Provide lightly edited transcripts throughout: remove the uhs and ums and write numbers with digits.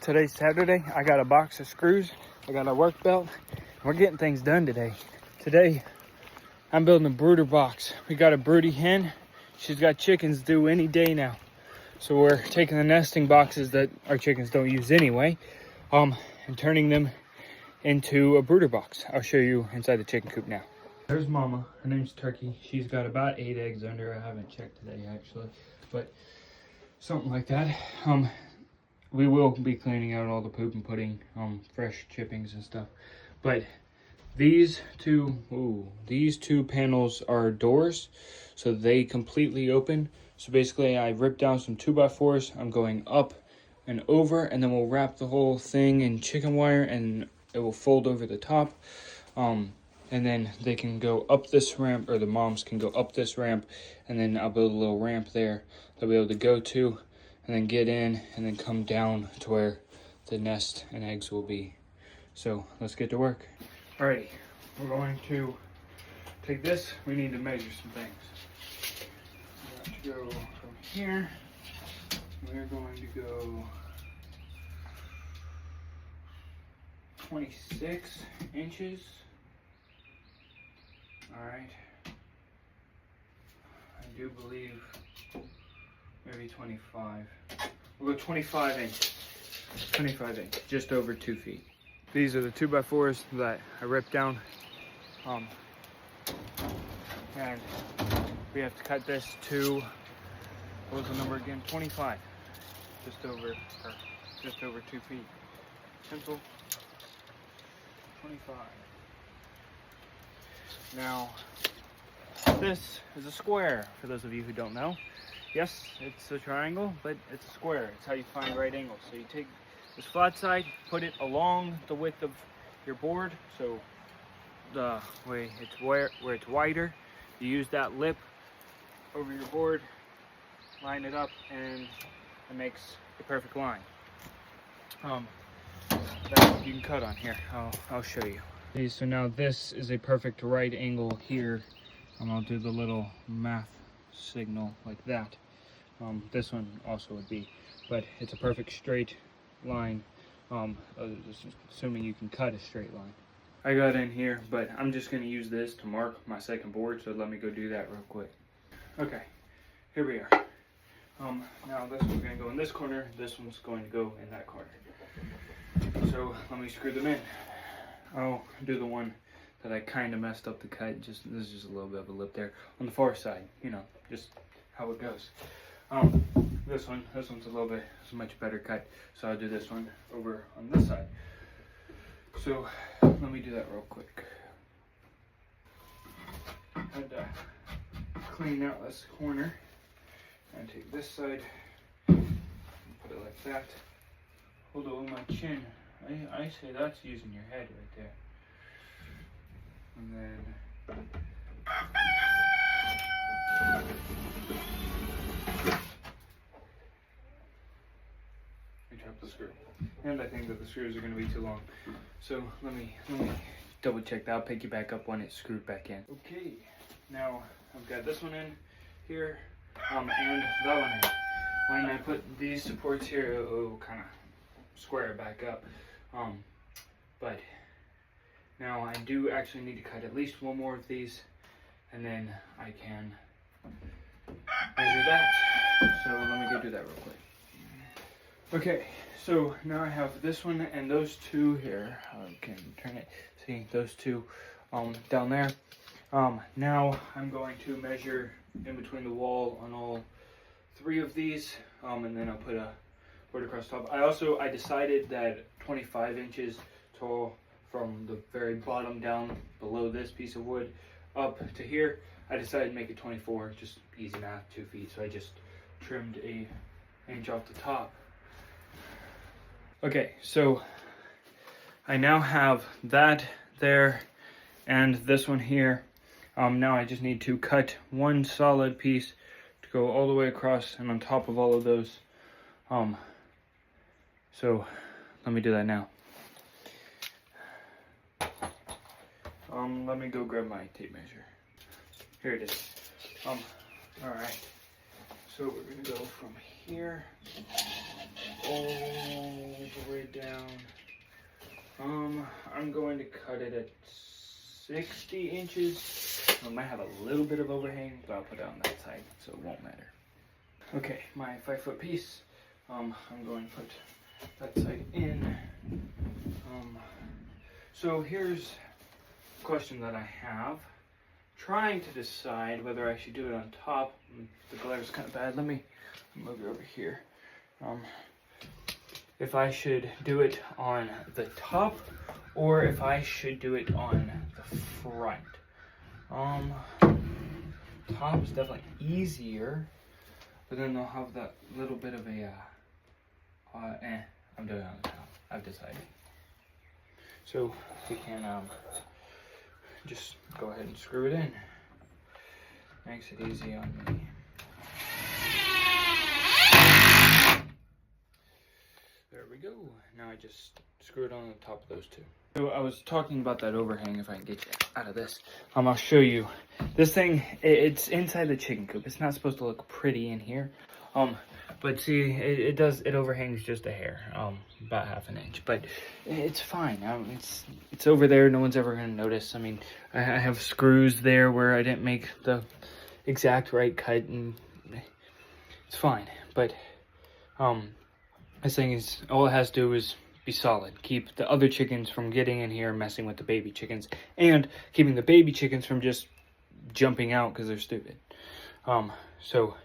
Today's Saturday. I got a box of screws. I got a work belt. We're getting things done today. Today, I'm building a brooder box. We got a broody hen. She's got chickens due any day now. So we're taking the nesting boxes that our chickens don't use anyway, and turning them into a brooder box. I'll show you inside the chicken coop now. There's Mama. Her name's Turkey. She's got about 8 eggs under her. I haven't checked today actually, but something like that. We will be cleaning out all the poop and putting fresh chippings and stuff. But these two panels are doors, so they completely open. So basically I ripped down some 2x4s. I'm going up and over, and then we'll wrap the whole thing in chicken wire and it will fold over the top. And then they can go up this ramp, or the moms can go up this ramp, and then I'll build a little ramp there they'll be able to go to, and then get in, and then come down to where the nest and eggs will be. So let's get to work. Alrighty, we're going to take this. We need to measure some things. We have to go from here. We're going to go 26 inches. Alright. I do believe maybe 25. We'll go 25 inches. 25 inches, just over 2 feet. These are the 2x4s that I ripped down. And we have to cut this to, what was the number again? 25. Just over 2 feet. Simple. 25. Now, this is a square, for those of you who don't know. Yes, it's a triangle, but it's a square. It's how you find right angles. So you take this flat side, put it along the width of your board, so the way it's where it's wider, you use that lip over your board, line it up, and it makes the perfect line. That you can cut on here. I'll show you. Okay, so now this is a perfect right angle here. I'll do the little math signal like that. This one also would be, but it's a perfect straight line, assuming you can cut a straight line. I got in here, but I'm just going to use this to mark my second board, so let me go do that real quick. Okay, here we are. Now this one's going to go in this corner, this one's going to go in that corner. So let me screw them in. I'll do the one that I kind of messed up the cut. This is just a little bit of a lip there on the far side, you know, just how it goes. This one's it's a much better cut, so I'll do this one over on this side. So let me do that real quick. And clean out this corner and take this side and put it like that. Hold it with my chin. I say that's using your head right there. And then I dropped the screw. And I think that the screws are going to be too long. So let me double check that. I'll pick you back up when it's screwed back in. Okay, now I've got this one in here, and that one in. When I put these supports here, it'll kind of square it back up. But now I do actually need to cut at least one more of these, and then I can measure that. So let me go do that real quick. Okay, so now I have this one and those two here. I can turn it. See those two down there. Now I'm going to measure in between the wall on all 3 of these, and then I'll put a board across the top. I decided that 25 inches tall from the very bottom down below this piece of wood up to here, I decided to make it 24, just easy math, 2 feet. So I just trimmed an inch off the top. Okay, so I now have that there and this one here. Now I just need to cut one solid piece to go all the way across and on top of all of those. So let me do that now. Let me go grab my tape measure. Here it is. All right. So we're gonna go from here all grid down. I'm going to cut it at 60 inches. I might have a little bit of overhang, but I'll put it on that side, so it won't matter. Okay, my 5-foot piece. I'm going to put that side in. So here's a question that I have. Trying to decide whether I should do it on top. The glare is kind of bad. Let me move it over here. If I should do it on the top or if I should do it on the front. Top is definitely easier, but then they'll have that little bit of a, I'm doing it on the top. I've decided. So we can just go ahead and screw it in. Makes it easy on me. There we go. Now I just screw it on the top of those two. So I was talking about that overhang, if I can get you out of this. I'll show you. This thing, it's inside the chicken coop. It's not supposed to look pretty in here. But see, it overhangs just a hair, about ½ an inch. But it's fine. It's over there. No one's ever going to notice. I mean, I have screws there where I didn't make the exact right cut, and it's fine. But this thing is, all it has to do is be solid. Keep the other chickens from getting in here and messing with the baby chickens, and keeping the baby chickens from just jumping out because they're stupid. So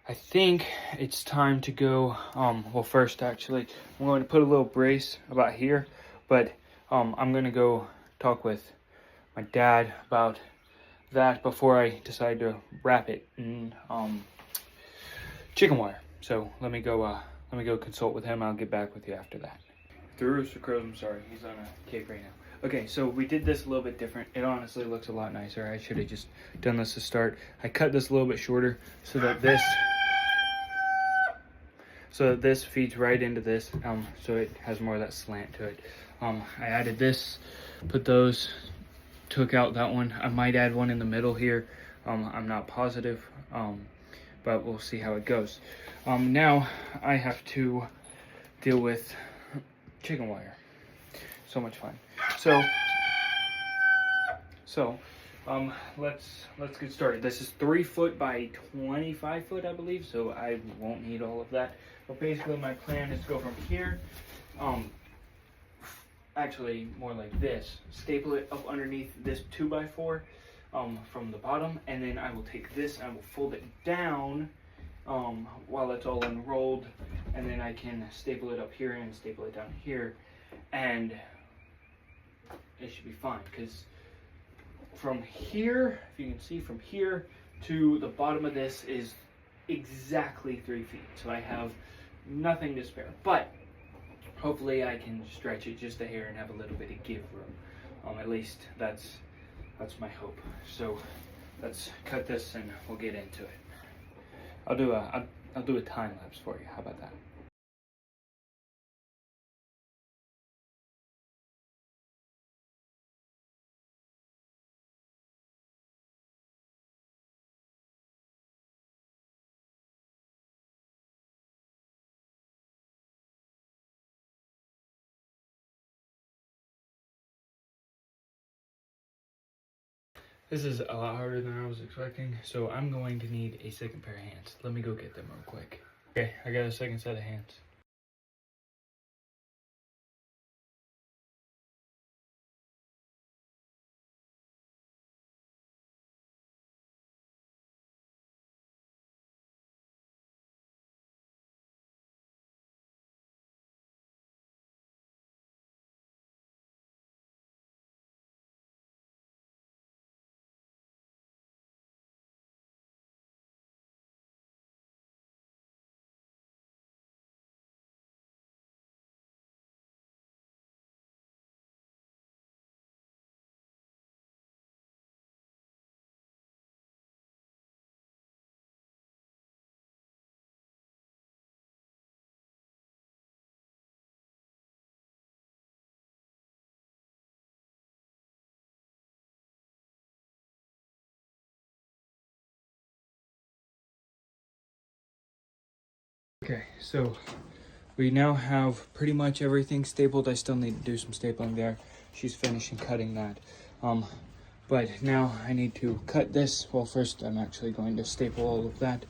I think it's time to go, well, first actually, I'm going to put a little brace about here, but I'm going to go talk with my dad about that before I decide to wrap it in chicken wire. So let me go consult with him. I'll get back with you after that. The rooster crows, I'm sorry, he's on a cake right now. Okay, so we did this a little bit different. It honestly looks a lot nicer. I should have just done this to start. I cut this a little bit shorter so that this feeds right into this, so it has more of that slant to it. I added this, put those, took out that one. I might add one in the middle here. I'm not positive, but we'll see how it goes. Now I have to deal with chicken wire. So much fun. So let's get started. This is 3 foot by 25 foot, I believe, so I won't need all of that. But basically my plan is to go from here, actually more like this, staple it up underneath this 2x4 from the bottom, and then I will take this, I will fold it down while it's all unrolled, and then I can staple it up here and staple it down here, and it should be fine, because from here, if you can see, from here to the bottom of this is exactly 3 feet, so I have nothing to spare, but hopefully I can stretch it just a hair and have a little bit of give room. At least that's my hope. So let's cut this and we'll get into it. I'll do a time lapse for you. How about that? This is a lot harder than I was expecting, so I'm going to need a second pair of hands. Let me go get them real quick. Okay, I got a second set of hands. Okay, so we now have pretty much everything stapled. I still need to do some stapling there. She's finishing cutting that. But now I need to cut this. Well, first I'm actually going to staple all of that,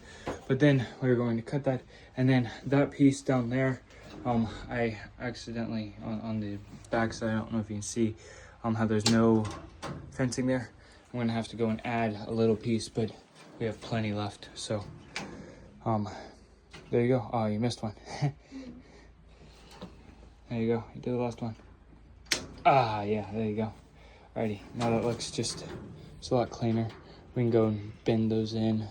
but then we're going to cut that, and then that piece down there, I accidentally, on the back side, I don't know if you can see, how there's no fencing there. I'm gonna have to go and add a little piece, but we have plenty left, so, there you go. Oh, you missed one. There you go, you did the last one. Ah, yeah, there you go. Alrighty, now that looks just, it's a lot cleaner. We can go and bend those in,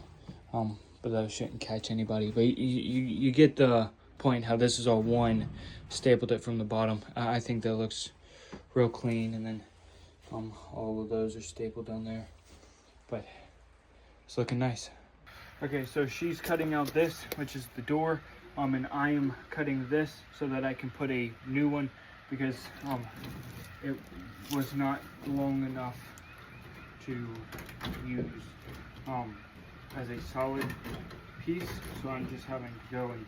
but that shouldn't catch anybody. But you get the point how this is all one, stapled it from the bottom. I think that looks real clean, and then all of those are stapled down there. But it's looking nice. Okay, so she's cutting out this, which is the door, and I am cutting this so that I can put a new one, because it was not long enough to use as a solid piece, so I'm just having to go and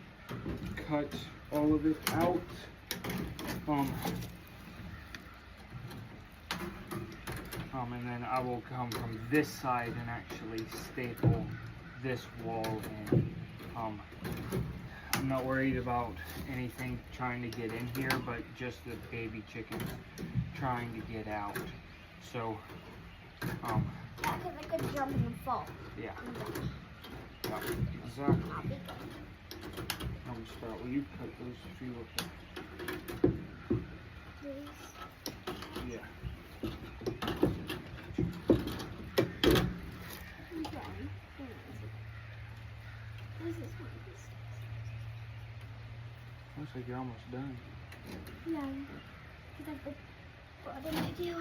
cut all of it out. And then I will come from this side and actually staple this wall in. I'm not worried about anything trying to get in here, but just the baby chickens trying to get out. So, yeah, because I could jump and fall. Yeah. Exactly. Start. Will you cut those few up there? Please. Yeah. Looks like you're almost done. Yeah, because I've brought in video.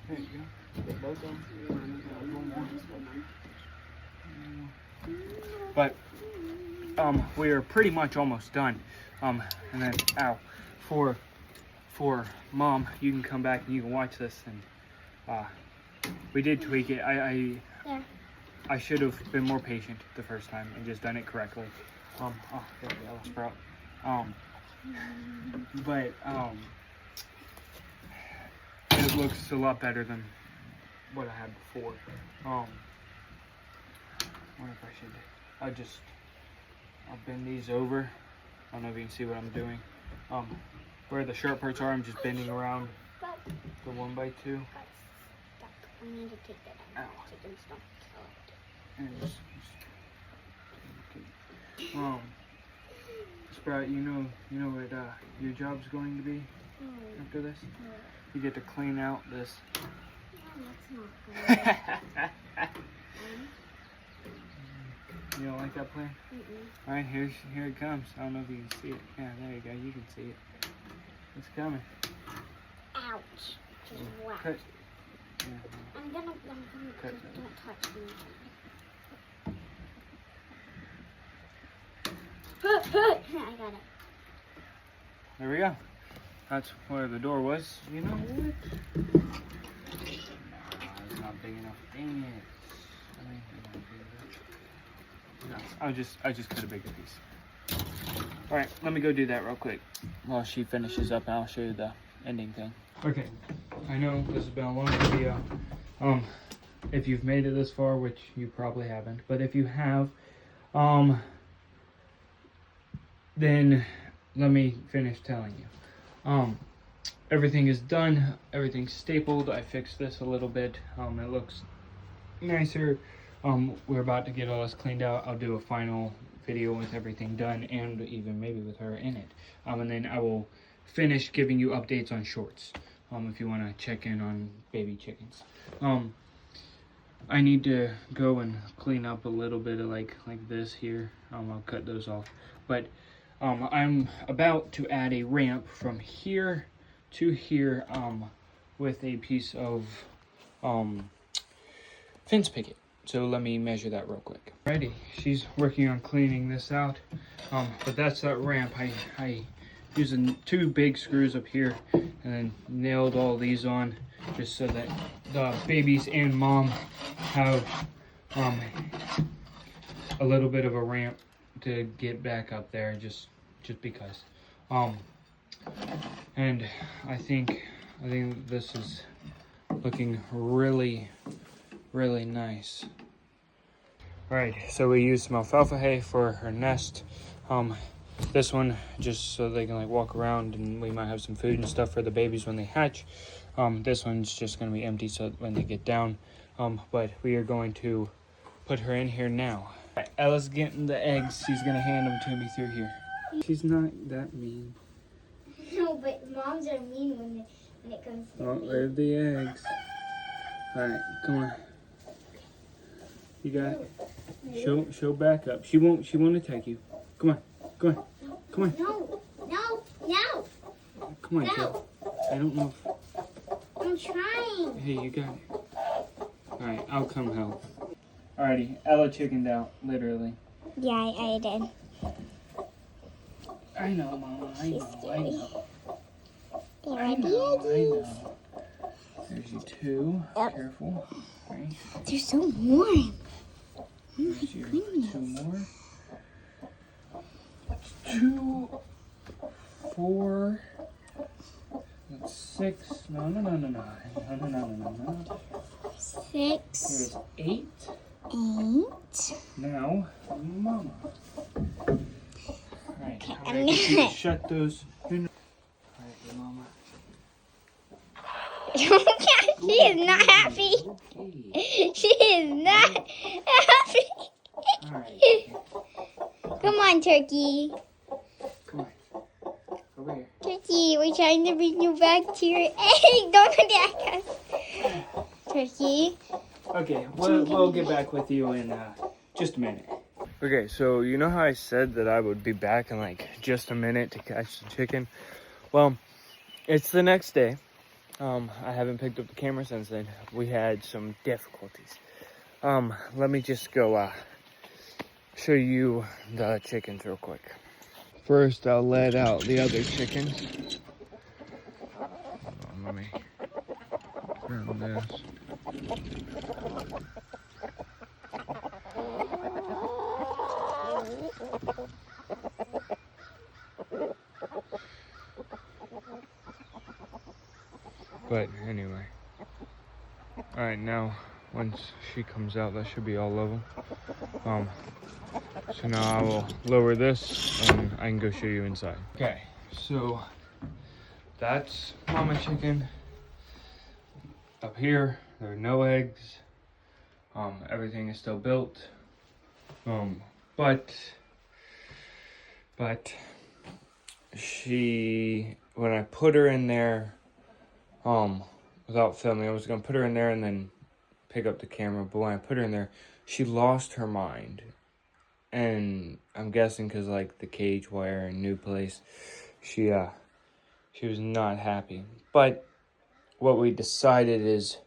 There you go. Get both of them. But we are pretty much almost done. And then for mom, you can come back and you can watch this, and we did tweak it. I should have been more patient the first time and just done it correctly. Oh, there we go, sprout. But it looks a lot better than what I had before. I wonder if I should, I'll bend these over. I don't know if you can see what I'm doing. Where the sharp parts are, I'm just bending around the 1x2. I need to take that out. Chicken stuff. And Sprout, you know what your job's going to be after this? You get to clean out this. That's not good. You don't like that plan? All right, here it comes. I don't know if you can see it. Yeah, there you go. You can see it. It's coming. Ouch. Just whack. Cut. Yeah. I'm gonna Cut. don't touch me. I got it. There we go. That's where the door was. You know what? No, it's not big enough. Dang it. No, I just cut a bigger piece. All right, let me go do that real quick while she finishes up, and I'll show you the ending thing. Okay, I know this has been a long video. If you've made it this far, which you probably haven't, but if you have, then let me finish telling you. Everything is done. Everything's stapled. I fixed this a little bit. It looks nicer. We're about to get all this cleaned out. I'll do a final video with everything done, and even maybe with her in it. And then I will finish giving you updates on shorts. If you want to check in on baby chickens. I need to go and clean up a little bit of like this here. I'll cut those off. But I'm about to add a ramp from here to here with a piece of fence picket. So let me measure that real quick. Alrighty, she's working on cleaning this out. But that's that ramp. I using 2 big screws up here and then nailed all these on just so that the babies and mom have a little bit of a ramp to get back up there just because. And I think this is looking really, really nice. All right, so we used some alfalfa hay for her nest. This one just so they can like walk around, and we might have some food and stuff for the babies when they hatch. This one's just gonna be empty so when they get down. But we are going to put her in here now. Ella's getting the eggs. She's gonna hand them to me through here. She's not that mean. No, but moms are mean when it comes to Oh, me. there's the eggs. All right, come on. You got it. Show back up. She won't attack you. Come on. Come on. No. Come on, No. kid. I don't know. I'm trying. Hey, you got it. All right, I'll come help. Alrighty, Ella chickened out, literally. Yeah, I did. I know, Mama. I know. You I ready, know. Eggies? There's you two. Yep. Careful. Right. They're so warm. There's your two more. 2, 4. That's 6. No. 6, Here's 8. 8. Now, Mama. Alright, Okay, I'm I'm gonna get you to gonna- shut those. Alright, Mama. She is not happy. Okay. She is not happy. Alright. Come on, Turkey. Come on. Over here. Turkey, we're trying to bring you back to your egg. Don't attack us. Turkey. Okay, we'll get back with you in just a minute. Okay, so you know how I said that I would be back in like just a minute to catch the chicken? Well, it's the next day. I haven't picked up the camera since then. We had some difficulties. Let me just go show you the chickens real quick. First, I'll let out the other chickens. Let me grab this. But anyway, all right, now once she comes out, that should be all of them. So now I will lower this and I can go show you inside. Okay, so that's mama chicken. Up here, there are no eggs. Everything is still built. But she, when I put her in there, without filming, I was gonna put her in there and then pick up the camera, but when I put her in there, she lost her mind. And I'm guessing because like the cage wire and new place, she was not happy. But what we decided is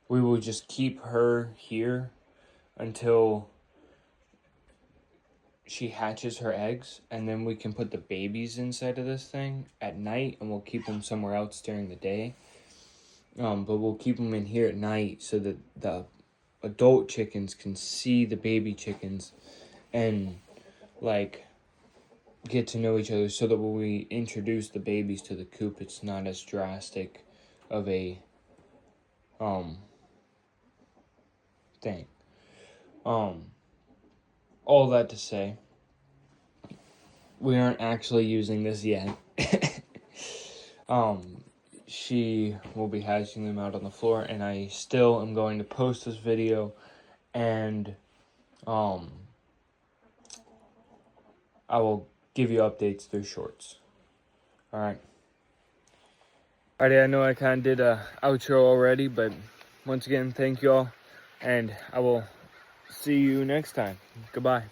we will just keep her here until she hatches her eggs, and then we can put the babies inside of this thing at night, and we'll keep them somewhere else during the day. But we'll keep them in here at night so that the adult chickens can see the baby chickens and like get to know each other, so that when we introduce the babies to the coop, it's not as drastic of a thing. All that to say, we aren't actually using this yet. She will be hatching them out on the floor, and I still am going to post this video, and I will give you updates through shorts. Alright. Alrighty, I know I kind of did a outro already, but once again, thank you all, and I will see you next time. Goodbye.